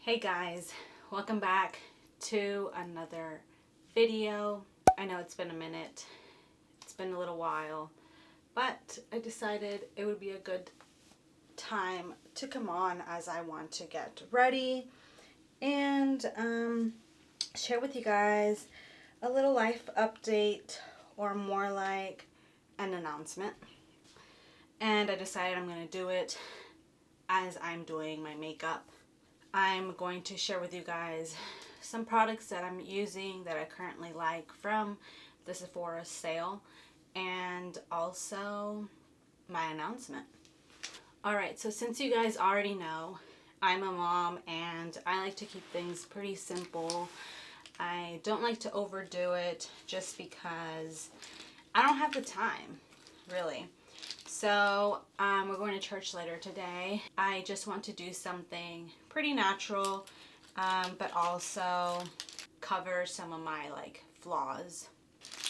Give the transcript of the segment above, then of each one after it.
Hey guys, welcome back to another video. I know it's been a minute, it's been a little while, but I decided it would be a good time to come on as I want to get ready and share with you guys a little life update, or more like an announcement. And I decided I'm going to do it as I'm doing my makeup. I'm going to share with you guys some products that I'm using that I currently like from the Sephora sale, and also my announcement. Alright, so since you guys already know, I'm a mom and I like to keep things pretty simple. I don't like to overdo it just because I don't have the time, really. So we're going to church later today. I just want to do something pretty natural, but also cover some of my flaws.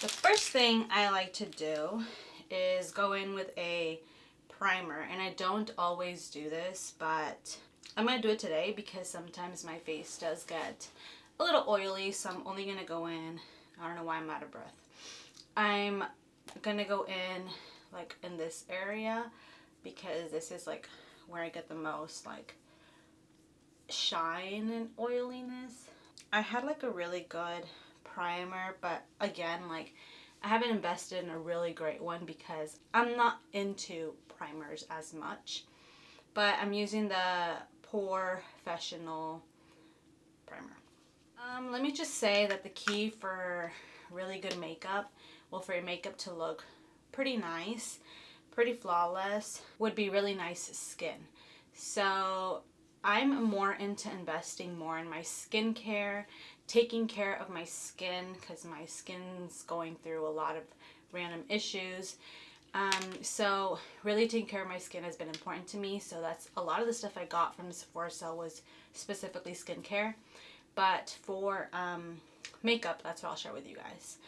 The first thing I like to do is go in with a primer, and I don't always do this, but I'm going to do it today because sometimes my face does get a little oily, so I'm only going to go in. I don't know why I'm out of breath. I'm going to go in in this area because this is where I get the most shine and oiliness. I had a really good primer, but again, I haven't invested in a really great one because I'm not into primers as much. But I'm using the Professional primer. Let me just say that the key for really good makeup, well, for your makeup to look pretty nice, pretty flawless, would be really nice skin. So I'm more into investing more in my skincare, taking care of my skin, because my skin's going through a lot of random issues. So really taking care of my skin has been important to me. So that's a lot of the stuff I got from the Sephora sale was specifically skincare. But for makeup, that's what I'll share with you guys.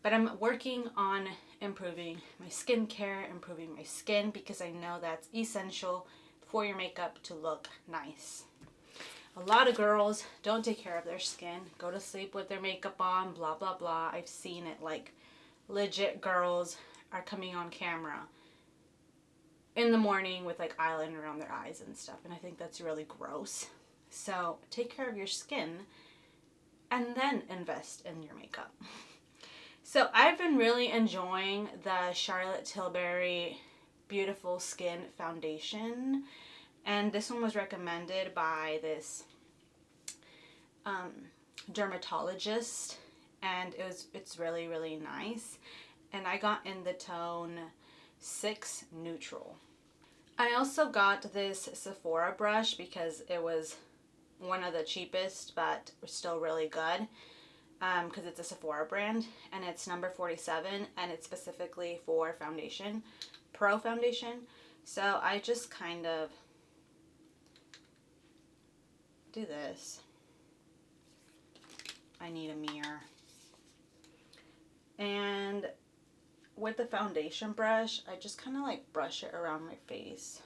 But I'm working on improving my skincare, improving my skin, because I know that's essential for your makeup to look nice. A lot of girls don't take care of their skin, go to sleep with their makeup on, blah, blah, blah. I've seen it, legit girls are coming on camera in the morning with eyeliner around their eyes and stuff, and I think that's really gross. So take care of your skin and then invest in your makeup. So I've been really enjoying the Charlotte Tilbury Beautiful Skin Foundation, and this one was recommended by this dermatologist, and it's really, really nice. And I got in the tone 6 Neutral. I also got this Sephora brush because it was one of the cheapest, but still really good. Because it's a Sephora brand, and it's number 47, and it's specifically for foundation, pro foundation. So I just kind of do this. I need a mirror. And with the foundation brush, I just kind of brush it around my face.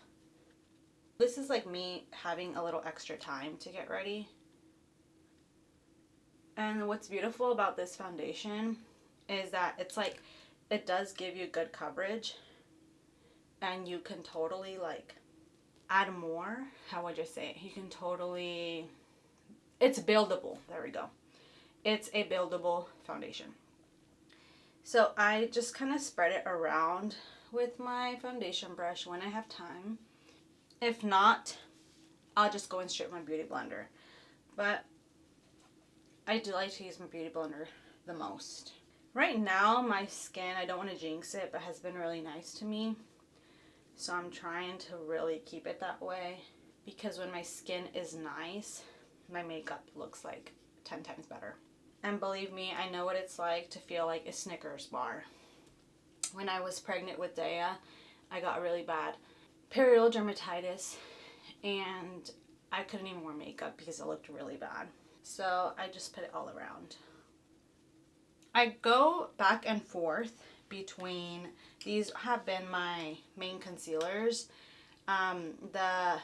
This is me having a little extra time to get ready. And what's beautiful about this foundation is that it's it does give you good coverage, and you can totally add more. How would you say it? You can totally, it's buildable. There we go. It's a buildable foundation. So I just kind of spread it around with my foundation brush when I have time. If not, I'll just go in straight with my beauty blender. But I do like to use my beauty blender the most. Right now, my skin, I don't want to jinx it, but has been really nice to me. So I'm trying to really keep it that way, because when my skin is nice, my makeup looks 10 times better. And believe me, I know what it's like to feel like a Snickers bar. When I was pregnant with Daya, I got really bad perioral dermatitis, and I couldn't even wear makeup because it looked really bad. So I just put it all around. I go back and forth between, these have been my main concealers. The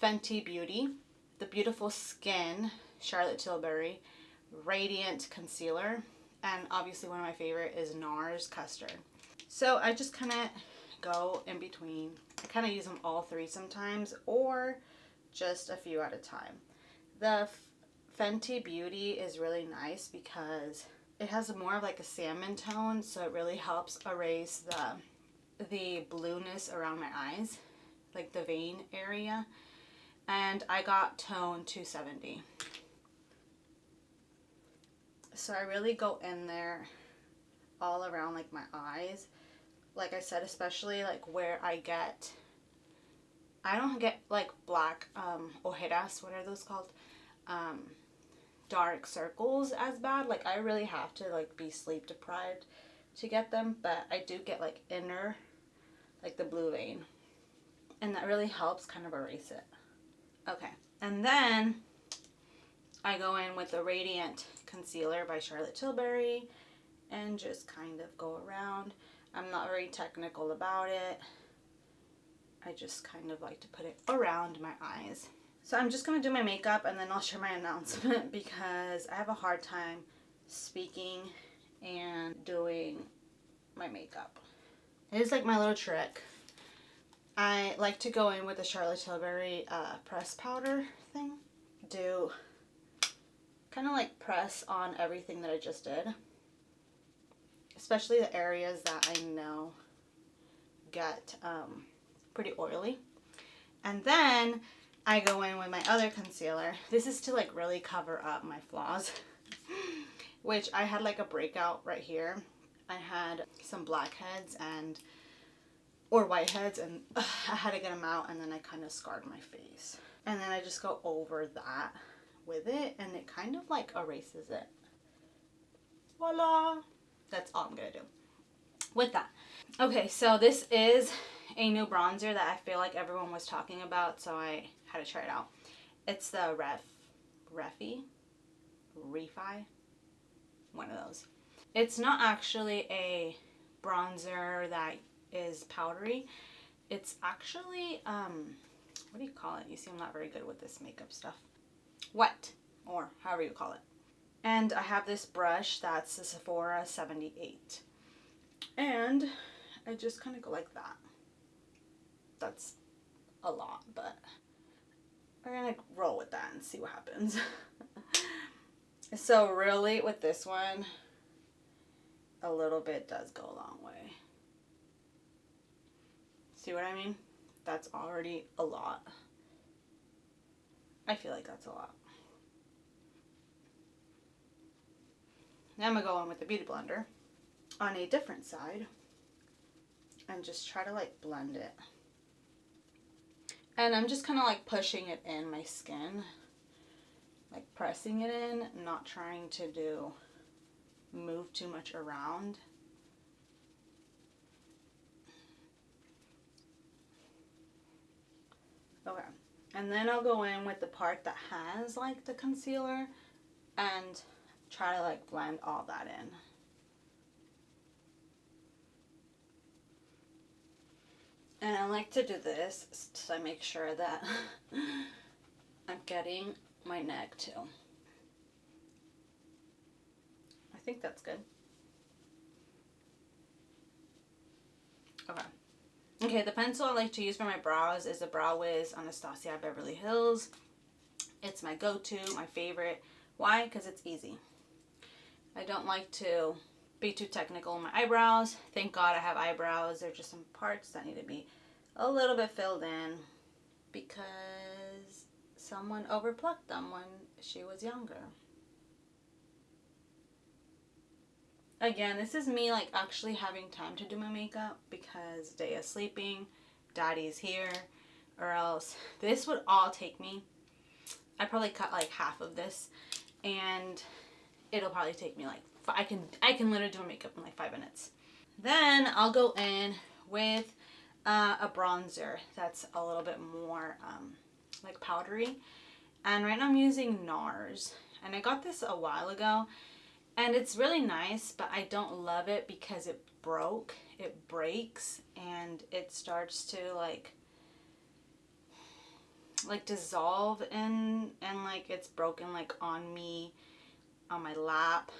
Fenty Beauty the Beautiful Skin Charlotte Tilbury Radiant Concealer. And obviously one of my favorite is NARS Custard. So I just kind of go in between. I kind of use them all three sometimes, or just a few at a time. The Fenty Beauty is really nice because it has more of like a salmon tone, so it really helps erase the blueness around my eyes, like the vein area. And I got tone 270. So I really go in there all around like my eyes. Like I said, especially like where I don't get like black ojeras, what are those called? Dark circles as bad. Like I really have to like be sleep deprived to get them, but I do get like inner, like the blue vein, and that really helps kind of erase it. Okay, and then I go in with the Radiant Concealer by Charlotte Tilbury and just kind of go around. I'm not very technical about it. I just kind of like to put it around my eyes. So I'm just going to do my makeup and then I'll share my announcement because I have a hard time speaking and doing my makeup. It is like my little trick. I like to go in with the Charlotte Tilbury press powder thing. Do kind of like press on everything that I just did. Especially the areas that I know get pretty oily. And then I go in with my other concealer. This is to like really cover up my flaws, which I had like a breakout right here. I had some blackheads or whiteheads, and I had to get them out, and then I kind of scarred my face. And then I just go over that with it, and it kind of like erases it. Voila! That's all I'm gonna do with that. Okay, so this is a new bronzer that I feel like everyone was talking about, so I had to try it out. It's the Refi, one of those. It's not actually a bronzer that is powdery. It's actually, what do you call it? You see, I'm not very good with this makeup stuff. Wet, or however you call it. And I have this brush that's the Sephora 78. And I just kind of go like that. That's a lot, but we're gonna roll with that and see what happens. So really with this one, a little bit does go a long way. See what I mean? That's already a lot. I feel like that's a lot. Now I'm gonna go in with the Beauty Blender on a different side and just try to like blend it. And I'm just kind of like pushing it in my skin, like pressing it in, not trying to move too much around. Okay, and then I'll go in with the part that has like the concealer and try to like blend all that in. And I like to do this so I make sure that I'm getting my neck too. I think that's good. Okay. Okay, the pencil I like to use for my brows is the Brow Wiz Anastasia Beverly Hills. It's my go-to, my favorite. Why? Because it's easy. I don't like to be too technical in my eyebrows. Thank God I have eyebrows. There are just some parts that need to be a little bit filled in because someone overplucked them when she was younger. Again, this is me like actually having time to do my makeup because Day is sleeping, Daddy's here, or else this would all take me. I probably cut like half of this, and it'll probably take me like I can literally do my makeup in like 5 minutes. Then I'll go in with a bronzer that's a little bit more like powdery, and right now I'm using NARS, and I got this a while ago. And it's really nice, but I don't love it because it breaks, and it starts to like, like dissolve in, and like it's broken like on me, on my lap,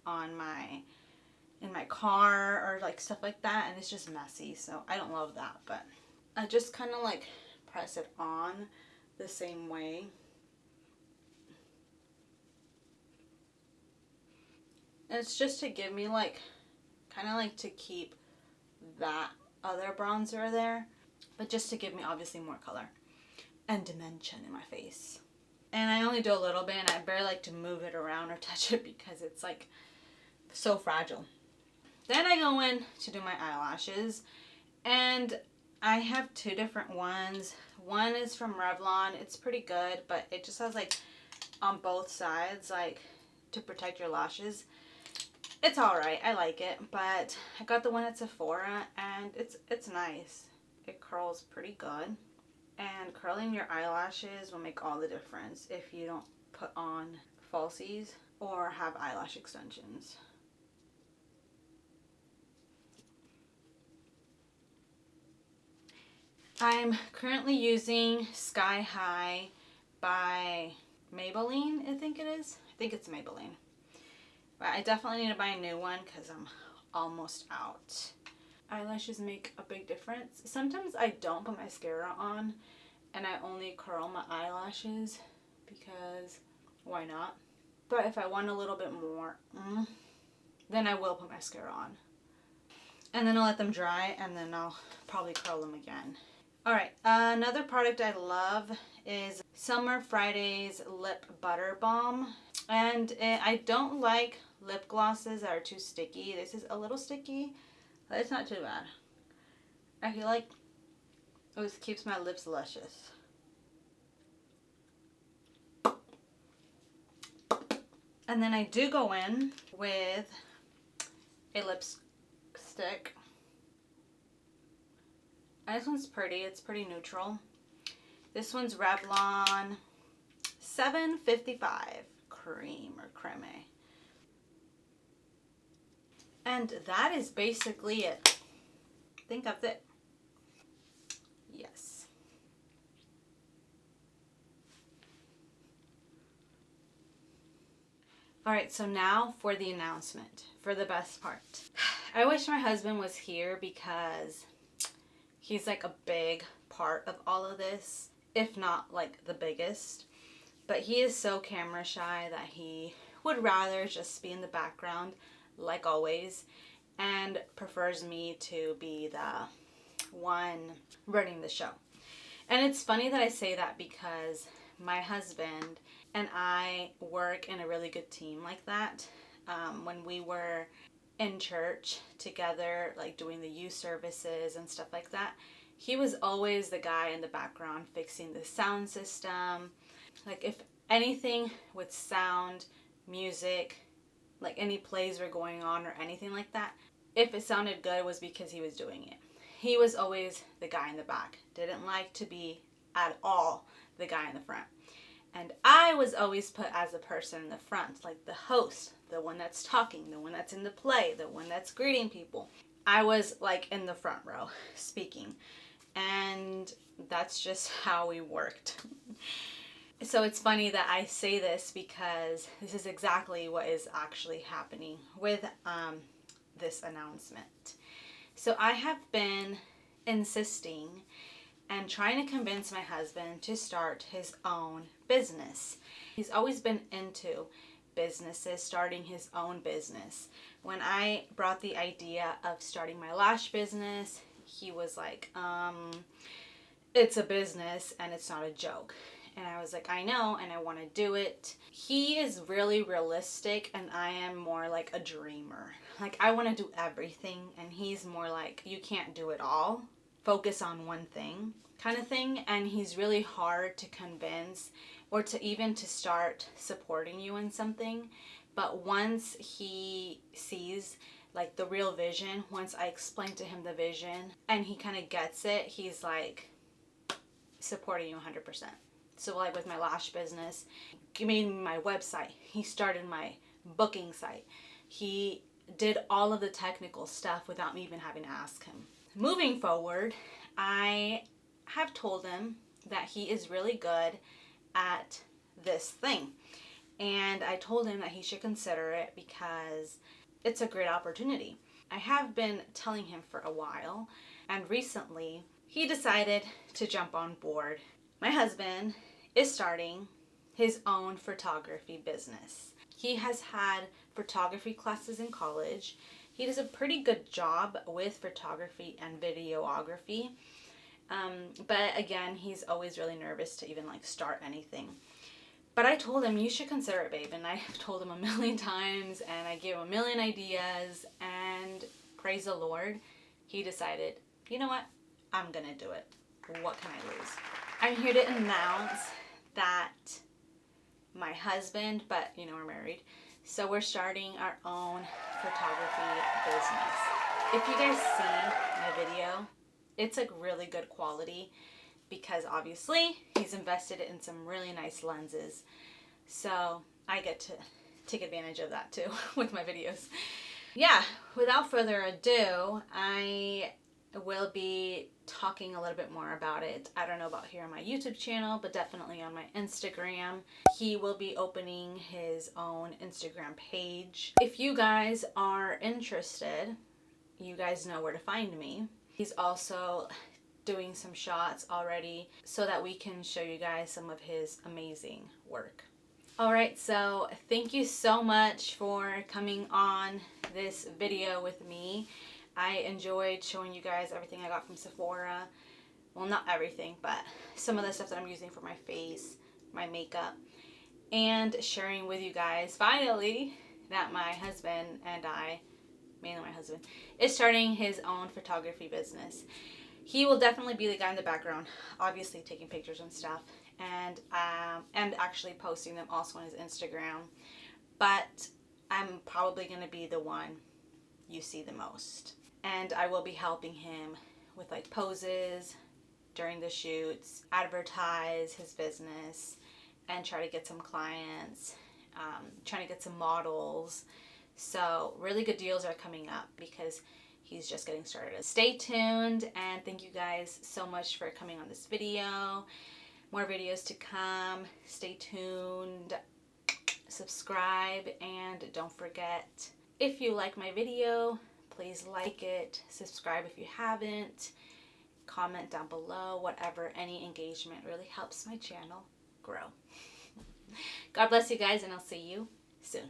on my, in my car, or like stuff like that, and it's just messy. So I don't love that, but I just kind of like press it on the same way. And it's just to give me like, kind of like to keep that other bronzer there, but just to give me obviously more color and dimension in my face. And I only do a little bit, and I barely like to move it around or touch it because it's like so fragile. Then I go in to do my eyelashes, and I have two different ones. One is from Revlon. It's pretty good, but it just has like on both sides, like to protect your lashes. It's alright, I like it, but I got the one at Sephora, and it's nice. It curls pretty good, and curling your eyelashes will make all the difference if you don't put on falsies or have eyelash extensions. I'm currently using Sky High by Maybelline, I think it is. I think it's Maybelline. But I definitely need to buy a new one because I'm almost out. Eyelashes make a big difference. Sometimes I don't put mascara on, and I only curl my eyelashes because why not? But if I want a little bit more, then I will put mascara on. And then I'll let them dry, and then I'll probably curl them again. Alright, another product I love is Summer Fridays Lip Butter Balm. And I don't like lip glosses that are too sticky. This is a little sticky, but it's not too bad. I feel like it keeps my lips luscious. And then I do go in with a lipstick. And this one's pretty. It's pretty neutral. This one's Revlon 755 Cream or Creme. And that is basically it. I think that's it. Yes. Alright, so now for the announcement, for the best part. I wish my husband was here because he's like a big part of all of this, if not like the biggest. But he is so camera shy that he would rather just be in the background, like always, and prefers me to be the one running the show. And it's funny that I say that because my husband and I work in a really good team like that. When we were in church together, like doing the youth services and stuff like that, he was always the guy in the background fixing the sound system. Like if anything with sound, music, like any plays were going on or anything like that, if it sounded good, it was because he was doing it. He was always the guy in the back. Didn't like to be at all the guy in the front. And I was always put as the person in the front, like the host, the one that's talking, the one that's in the play, the one that's greeting people. I was like in the front row speaking. And that's just how we worked. So it's funny that I say this because this is exactly what is actually happening with this announcement. So I have been insisting and trying to convince my husband to start his own business. He's always been into businesses, starting his own business. When I brought the idea of starting my lash business, he was like, it's a business and it's not a joke. And I was like, I know, and I want to do it. He is really realistic, and I am more like a dreamer. Like, I want to do everything, and he's more like, you can't do it all. Focus on one thing kind of thing. And he's really hard to convince or to even to start supporting you in something. But once he sees like the real vision, once I explain to him the vision and he kind of gets it, he's like supporting you 100%. So like with my lash business, he made my website. He started my booking site. He did all of the technical stuff without me even having to ask him. Moving forward, I have told him that he is really good at this thing. And I told him that he should consider it because it's a great opportunity. I have been telling him for a while, and recently he decided to jump on board. My husband is starting his own photography business. He has had photography classes in college. He does a pretty good job with photography and videography. But again, he's always really nervous to even like start anything. But I told him, you should consider it, babe. And I've told him a million times, and I gave him a million ideas, and praise the Lord, he decided, you know what? I'm gonna do it. What can I lose? I'm here to announce that my husband, but you know, we're married, so we're starting our own photography business. If you guys see my video, it's like really good quality because obviously he's invested in some really nice lenses. So I get to take advantage of that too with my videos. Yeah, without further ado, I will be talking a little bit more about it. I don't know about here on my YouTube channel, but definitely on my Instagram. He will be opening his own Instagram page. If you guys are interested, you guys know where to find me. He's also doing some shots already so that we can show you guys some of his amazing work. Alright, so thank you so much for coming on this video with me. I enjoyed showing you guys everything I got from Sephora. Well, not everything, but some of the stuff that I'm using for my face, my makeup, and sharing with you guys finally that my husband and I, mainly my husband, is starting his own photography business. He will definitely be the guy in the background, obviously taking pictures and stuff, and actually posting them also on his Instagram. But I'm probably going to be the one you see the most. And I will be helping him with like poses during the shoots, advertise his business, and try to get some clients, trying to get some models. So really good deals are coming up because he's just getting started. Stay tuned, and thank you guys so much for coming on this video. More videos to come. Stay tuned, subscribe, and don't forget, if you like my video, please like it, subscribe if you haven't, comment down below, whatever, any engagement really helps my channel grow. God bless you guys, and I'll see you soon.